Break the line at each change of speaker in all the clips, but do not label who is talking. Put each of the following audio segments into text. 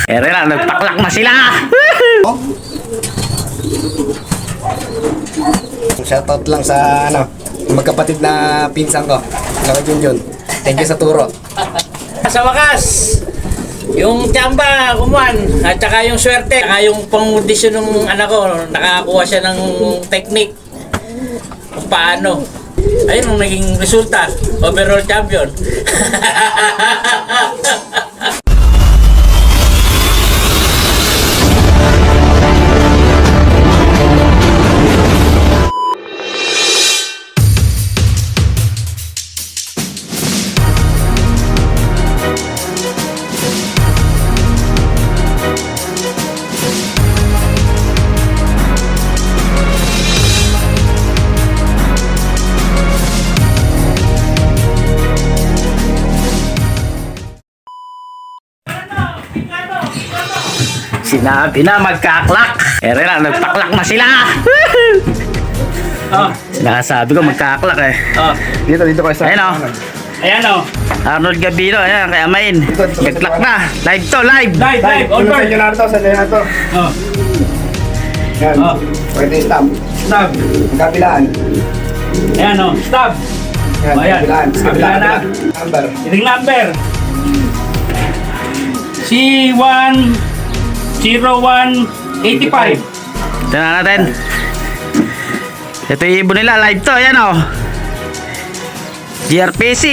Ere na, nagpaklak na sila.
Shoutout lang sa magkapatid na pinsan ko. Saka Junjun. Thank you sa turo.
Sa wakas, yung tsamba, kumuhan, at saka yung swerte, saka yung pang-audition ng anak ko, nakakuha siya ng technique kung paano. Ayun ang naging resulta, overall champion.
Sinabi na magkaklak. Ere na, nagpaklak na sila.
Oh,
Sinasabi ko magkaklak eh.
oh.
Dito kayo sa...
Ayun o.
Ayan o.
Arnold Gabino, ayan, kay Amain. Nagklak na. Live to, live.
Live, all
Sa
bird.
inyo na ito, sa inyo na ito.
Oh,
Yan.
Oh.
Pwede stop.
stop.
Ang kapilaan.
Ayan o, stop.
Yan,
Oh, yan.
kapilaan.
Kapilaan na.
Number.
Iting number. C10185.
Tignan natin. Ito yung ibon nila, live to, ayan o. GRPC.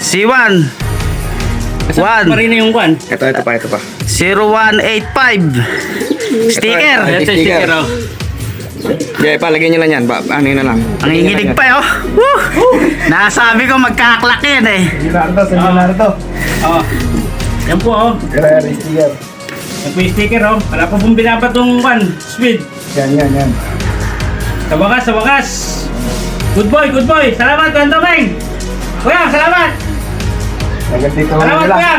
C1.
Pa rin na yung kwan.
Ito pa.
0185. Sticker.
Ito.
Ito yung sticker o.
Yeah, palagay nyo lang yan. Ano yun na lang.
Ang inginig pa oh. Woo! Nasabi ko magkaklak yan eh.
Sa inyo na ito.
Oh. Yan po o.
Kaya sticker.
Yan po yung sticker o. Wala pa pong binapatong kwan. Speed.
Yan.
Sa wakas. Good boy. Salamat, Kuya Tomeng. Kuya, salamat.
Agad dito
Salamat, Kuya.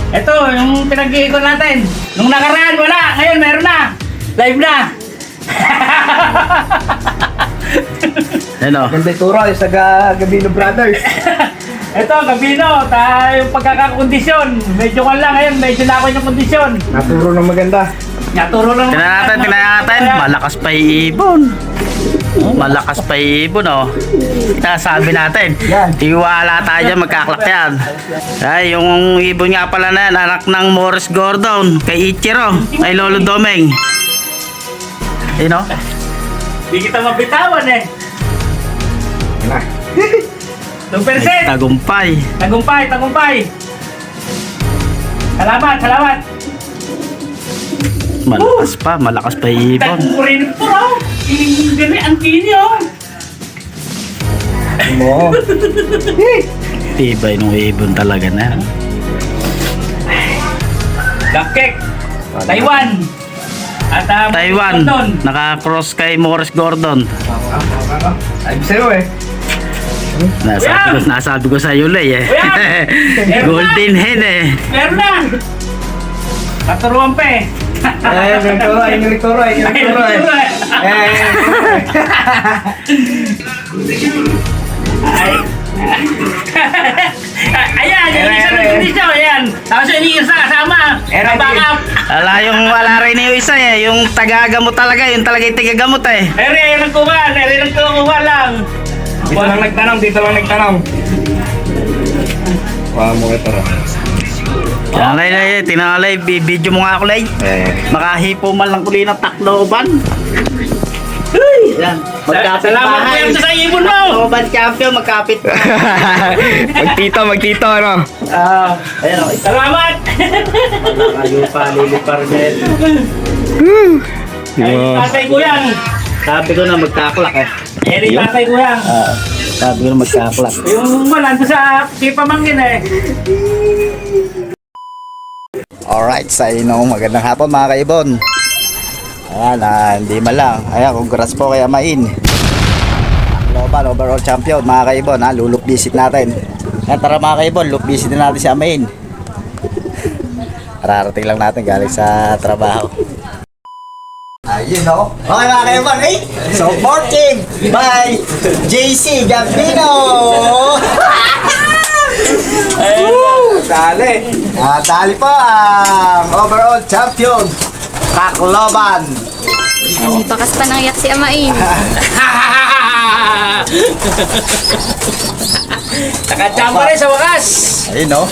Ito, yung pinag-iikot natin. Nung nakaraan, wala. Ngayon, meron na. Live na.
Ano?
Ganda yung turo, yung sa Gabino Brothers.
Ito, Gabino, tayo pagkakakondisyon. Medyo ka lang ngayon, medyo na ako yung kondisyon.
Naturo ng maganda.
Naturo lang.
Tignan natin. Malakas pa yung ibon. Oh, malakas pa yung ibon oh. Sabi natin,
Yan.
tiwala tayo dyan, magkaklak yan. Ay, yung ibon nga pala na yan, anak ng Morris Gordon, kay Ichiro, kay Lolo Domeng. Ayun oh.
Di kita mabitawan eh.
Yan na.
2%.
Tagumpay.
Tagumpay. Salamat.
Malakas pa yung ibon.
Tagumpay po raw. Gani, ang kini oh.
Mo.
Tibay nung ibon talaga na.
Dakek. Taiwan. At
Taiwan,
London.
naka-cross kay Morris Gordon.
Ay, sa'yo eh.
Nasabi ko sa iyo, Lay eh.
Kuya!
Golden hen eh.
Meron na. Katuruan pa eh.
Yung turo.
Ayan, yung isa ng kondisyon, ayan. Tapos yung isa kasama. Backup.
Wala rin yung isa eh. Yung tagagamot talaga, yung talaga yung tagagamot eh.
Eri lang kuha lang.
Dito lang nagtanong. Wala mo ito ra.
Lay, tinalay, video mo nga ako, Lay. Makahipo man lang kuli ng takloban. Yan. Magkapit
Salamat po yan sa ibon mo.
Takloban champion, magkapit.
Magtito, ano?
Ayan o.
Salamat.
Kayo pa, lilipar din.
Ay, tatay ko yan.
Sabi ko na magkaklak eh.
Eri, tatay ko yan.
Sabi ko na magkaklak.
Yung malando sa kipamangkin eh.
Alright, sa inyo, magandang hapon mga kaibon. Ayan, hindi man lang. Ayan, congrats po kay Amain. Global overall champion mga kaibon, lulup visit natin. Ayan, tara mga kaibon, loop visit natin si Amain. Kararating lang natin galing sa trabaho. Ayun o. Okay mga kaibon, supported by JC Gabino.
Dali.
Dali po ang overall champion, Tacloban.
Ay, bakas pa nang yak si Amain.
Nakachamba rin sa wakas.
Ayun no.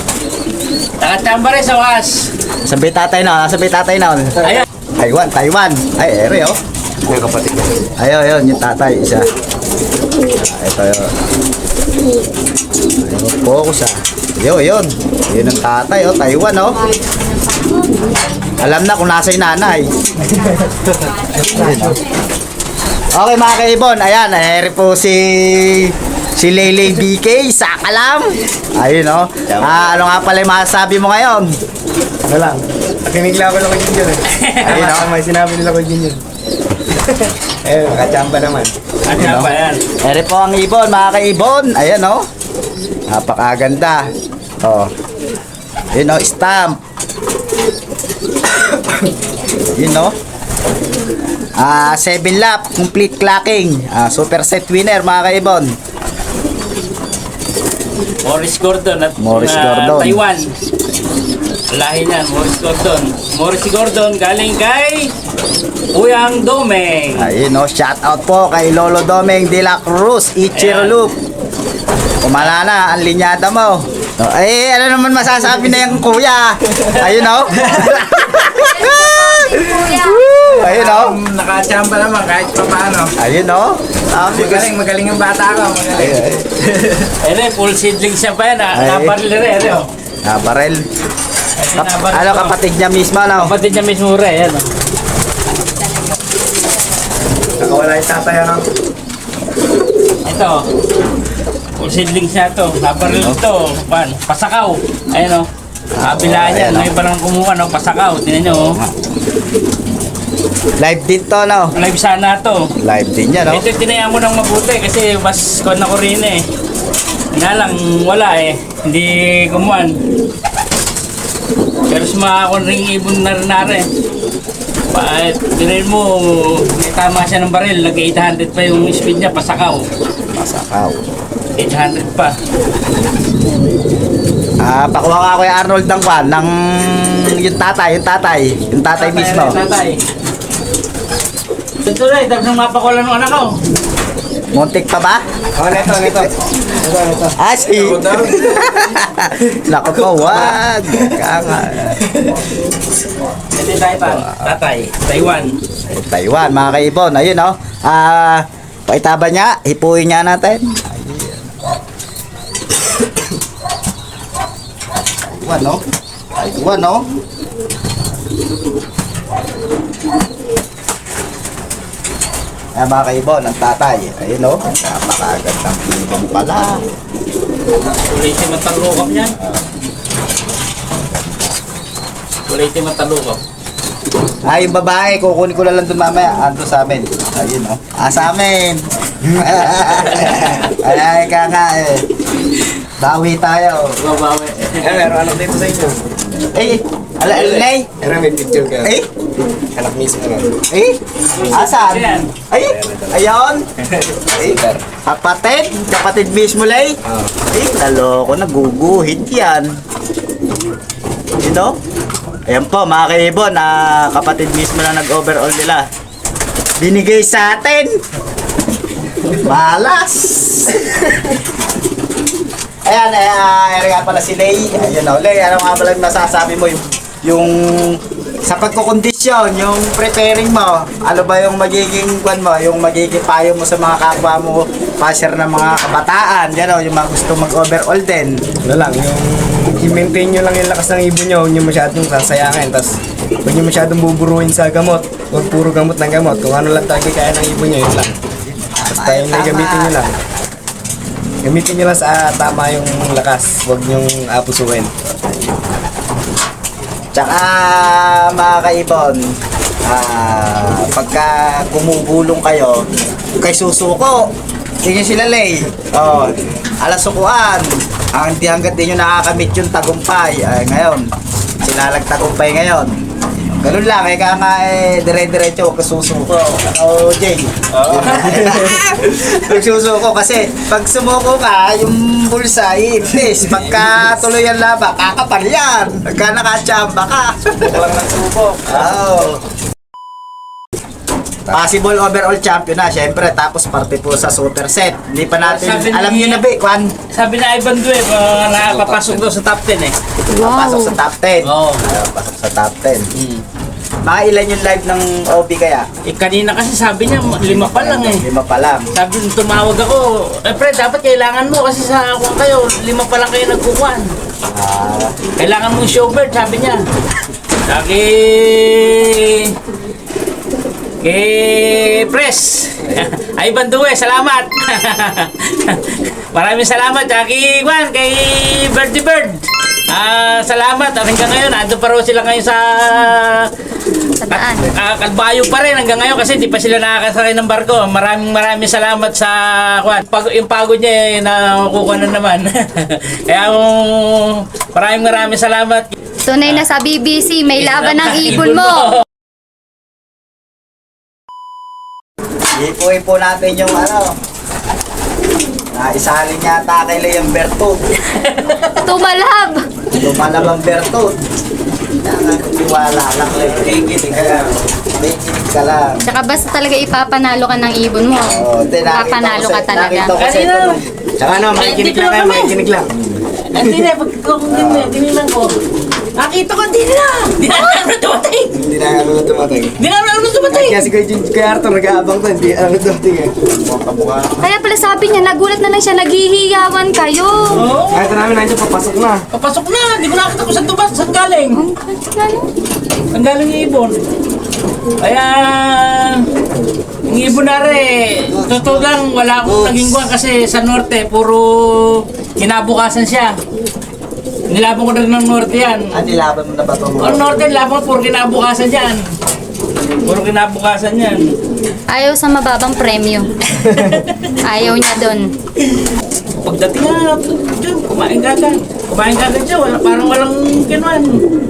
Nakachamba rin sa wakas.
Sabi tatay na, sabi tatay na.
Ayan.
Taiwan. Ay, ere oh.
Yung kapatid ko.
Ayun, yung tatay, isa. Ito yun. Ayun, focus ah. Yun. Yun ang tatay, oh, Taiwan, oh. Alam na kung nasa yung nanay. Ayun, oh. Okay mga kaibon, ayan, ere po si Lele BK, sakalam. Ayun, oh. Ano nga pala yung masasabi mo ngayon?
Ano lang. Nakinig lang ako lang kay Junior eh.
Ayun, oh.
May sinabi nila kay Junior. Eh, nakachamba naman.
Nakachamba yan.
Ere po ang ibon, mga kaibon. Ayan, oh. Napakaganda. Oh. Yun, oh, stamp. Yun, oh. 7 lap, complete clocking. Super set winner, mga kaibon.
Morris Gordon at
Morris Gordon.
Taiwan. Lahi niyan, Morris Gordon. Morris Gordon galing kay Uyang Domeng.
Ayun, oh. Shout out po kay Lolo Domeng de la Cruz, Ichiro
Ayan.
Loop. Kumala na, ang linyada mo. Oh, ano naman masasabi na yung kuya? Ayun, oh. Ayun, oh.
Nakachamba naman kahit pa paano.
Ayun, oh.
Magaling ang bata ko. Magaling.
Ere, full seedling siya pa yan.
Ay.
Nabaril rin, ere.
Barel. Ano, kapatid niya mismo, no?
Kapatid niya mismo rin, yan.
Nakawala yung tatay ano.
Ito. Full seedling siya to. Nabaril to. Pasakaw. Ayan o. Kabilaan
Ayan,
yan.
oh.
Ngayon pa lang kumuha, no? Pasakaw. Tingnan nyo, oh.
Live din to, no?
Live sana to.
Live din yan, no?
Ito tinayaan mo ng mabuti kasi mas kon ako rin eh. Nga lang, wala eh. Hindi kumuhan. Pero sumakakon rin ibon na rin nare. Tinayin mo, may tama siya ng baril. Nag-800 pa yung speed niya, pasakaw.
Masakaw.
800 pa.
Pakuha ka Kuya Arnold ng kwan, ng yung tatay mismo.
Tatay. Ito rin, tapos nang mapakulan ng anak ko.
Muntik pa ba?
Oh, neto. Ito.
Si... Naku po, wag. Kanga.
Ito tayo pa. Tatay. Taiwan.
Taiwan, mga kaibon. Ayun, no? Paitaba niya, hipuin niya natin. Taiwan, no? Taiwan, no? Ayan, mga kaibon, ang tatay. Ayun, no? Napakagandang ibon pala.
Kulay si matalukap niyan. Kulay si matalukap.
Yung babae, kukunin ko na lang doon mamaya. Ando sa amin. Ayun, no? Sa amin. Ay, kaka eh. Bawi tayo.
Babawi.
Meron anak dito sa inyo.
Alay.
Pero may picture ka. Anak mismo lang.
Asan? Ayun. Kapatid mismo, lay. Taloko, naguguhit yan. You know? Ayan po, mga kaibon, kapatid mismo na nag-overall nila. Binigay sa atin. Malas. Ayan, nga pala si Lay. Ayan o, Lay, ano nga pala masasabi mo yung sa pagkukondisyon, yung preparing mo, ano ba yung magiging kwan mo, yung magiging payo mo sa mga kapwa mo, passer ng mga kabataan, yan o, yung mga gusto mag-overall din.
Ano lang, yung i-maintain nyo lang yung lakas ng ibon nyo, huwag nyo masyadong sasayangin, tapos huwag nyo masyadong buburuin sa gamot, huwag puro gamot ng gamot, kung ano lang talaga kaya ng ibon nyo, yun lang. Basta yung gamitin nyo lang. Gamitin nyo lang sa tama yung lakas, huwag nyong apusuin.
Tsaka mga kaibon, pagka gumugulong kayo, kay susuko, tingin sila Lay. Alas sukuan, hindi hanggat din nyo nakakamit yung tagumpay. Ngayon, sila nagtagumpay ngayon. Ganun lang, ika nga dire-diretso, kasusuko. Ako, Jay. Nagsusuko kasi pag sumuko ka, yung bulsa, iipis. Pagka tuloy ang laba, kakapal yan. Pagka nakachamba ka.
Walang nagsubok.
Oo. Possible overall champion na, syempre. Tapos parte po sa super set. Hindi pa natin,
Sabi ni-
alam niyo na ba, Kwan?
Sabi na Ivan Due, nakapapasok daw sa top 10 eh.
Pasok sa top 10.
Oo.
Pasok sa top 10. Mga ilan yung live ng OB kaya?
Eh kanina kasi sabi niya 5 pa lang eh.
5 pa lang.
Sabi nung tumawag ako, pre, dapat kailangan mo kasi sa kuwan kayo, 5 pa lang kayo nagkukuhan.
Ah,
Kailangan mong showbird, sabi niya. Sabi, Pres. Ivan Due, salamat. Maraming salamat kay Juan, kay Birdie Bird. Salamat. Hanggang ngayon, ando pa raw sila ngayon sa
Saan?
Kalbayo pa rin hanggang ngayon kasi di pa sila nakakasakay ng barko. Maraming salamat sa Juan. Yung pagod niya nakukuha na naman. Kaya maraming salamat.
Tunay na sa BBC, may laban ng ibon mo.
ipo natin yung isalin yata kay Leon Bertod.
Tumalab.
Lumalab ang Bertod. Tiwala lang kikinig ka lang.
Tsaka basta talaga ipapanalo ka ng ibon mo. Papanalo ka talaga.
Nakita ko sa
Kanina,
ito nung
Tsaka makikinig lang kayo, makikinig lang.
Hindi na, pag tinilang ko, nakita ko, hindi na! Hindi na ano dumating!
Hindi na ano tumating.
Hindi na ano dumating!
Kaya si Kuya Arthur nag-aabang to, hindi ano tumating eh.
kamukha.
Kaya pala sabi niya, nagulat na lang siya, naghihiyawan kayo.
Oo,
Kahit namin nandiyan, papasok na.
papasok na! Hindi ko nakita kung saan dumat, saan galing? Saan galing yung ibon? Kaya, yung ibon na rin, totoo lang, wala akong naging guwan kasi sa norte, puro kinabukasan siya. Nilaban ko ng norte yan.
Nilaban mo na ba ito?
Ang norte, nilaban ko, puro kinabukasan yan. Puro kinabukasan yan.
Ayaw sa mababang premyo. Ayaw niya doon.
Pagdating na, dyan, kumain ka agad. Kumain ka agad dyan, parang walang kinuan.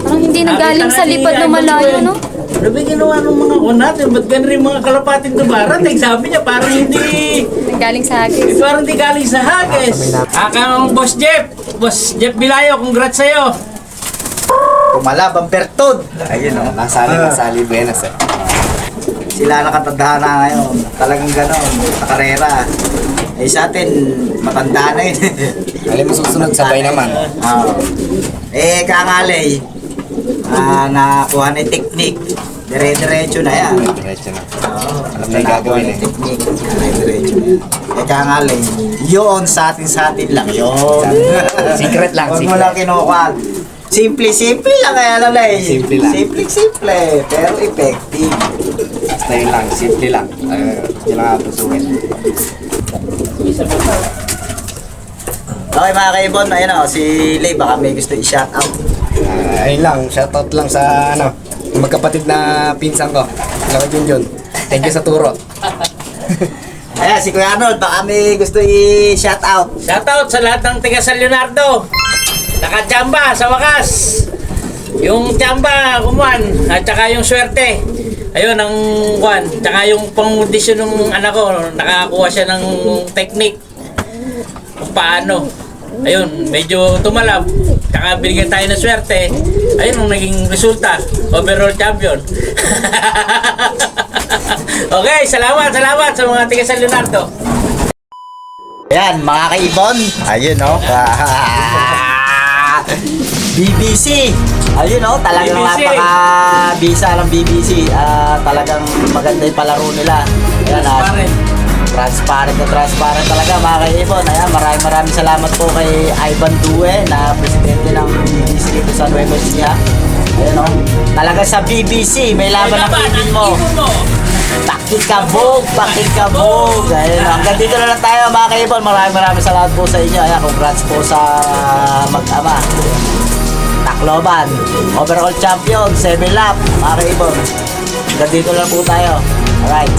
Parang hindi na galing sa lipad na malayo, no?
Ano ba ginawa ng mga kuwan natin? Ba't ganun rin mga kalapatin dumarat? Sabi niya, parang hindi...
Galing sa hagis.
Parang hindi galing sa hagis. Akang Boss Jeff. Boss Jeff Bilayo, congrats sa'yo.
Tumalab ang Bertod. Ayun o.
Nasali Buenas eh.
Sila nakatadhana ngayon. Talagang gano'n. Nakarera. Eh sa atin, matanda na yun.
Alam mo susunod, sabay naman.
Kangalay. Nakakuha na yung technique. Dire-diretso na yan.
Diretso na.
Alam
na yung gagawin eh.
Technique. Dire-diretso na yan. Kangalay. Yun, sa atin lang yun.
Secret lang,
Huwag mo
secret.
lang kinukuha. Simple lang kaya lalay.
Simple lang.
Simple. Pero effective.
Basta yun lang, simple lang. Yun lang ang pusukin.
Okay mga kaibon, ayun o, si Lay baka may gusto i-shout out.
Ayun lang, shoutout lang sa magkapatid na pinsan ko. Laki Junjun. Thank you sa turo.
Ayan, si Kuya Arnold, baka may gusto i-shout out.
Shoutout sa lahat ng taga San Leonardo. Nakachamba sa wakas. Yung chamba, kumuan. At saka yung swerte. Ayun, ang kuan. Tsaka yung pang-audition ng anak ko, nakakuha siya ng technique. Kung paano. Ayun, medyo tumalab. Tsaka binigyan tayo ng swerte. Ayun ang naging resulta. Overall champion. Okay, salamat sa mga taga San Leonardo.
Ayan, mga kaibon. Ayun o. BBC. Ayun o, talagang
BBC.
napaka-bisa ng BBC. Talagang maganda yung palaro nila. Ayan,
Pare.
transparent talaga mga kaibon. Ayan, maraming salamat po kay Ivan Due na presidente ng BBC dito sa Nueva Ecija. Ayan o, talaga sa BBC, may laban ng ibon mo. Pakikabog. Ayun, hanggang dito na lang tayo mga kaibon. Maraming salamat po sa inyo. Ayan, congrats po sa mag-ama. Tacloban, overall champion, 7 lap mga kaibon. Hanggang dito na lang po tayo. Alright.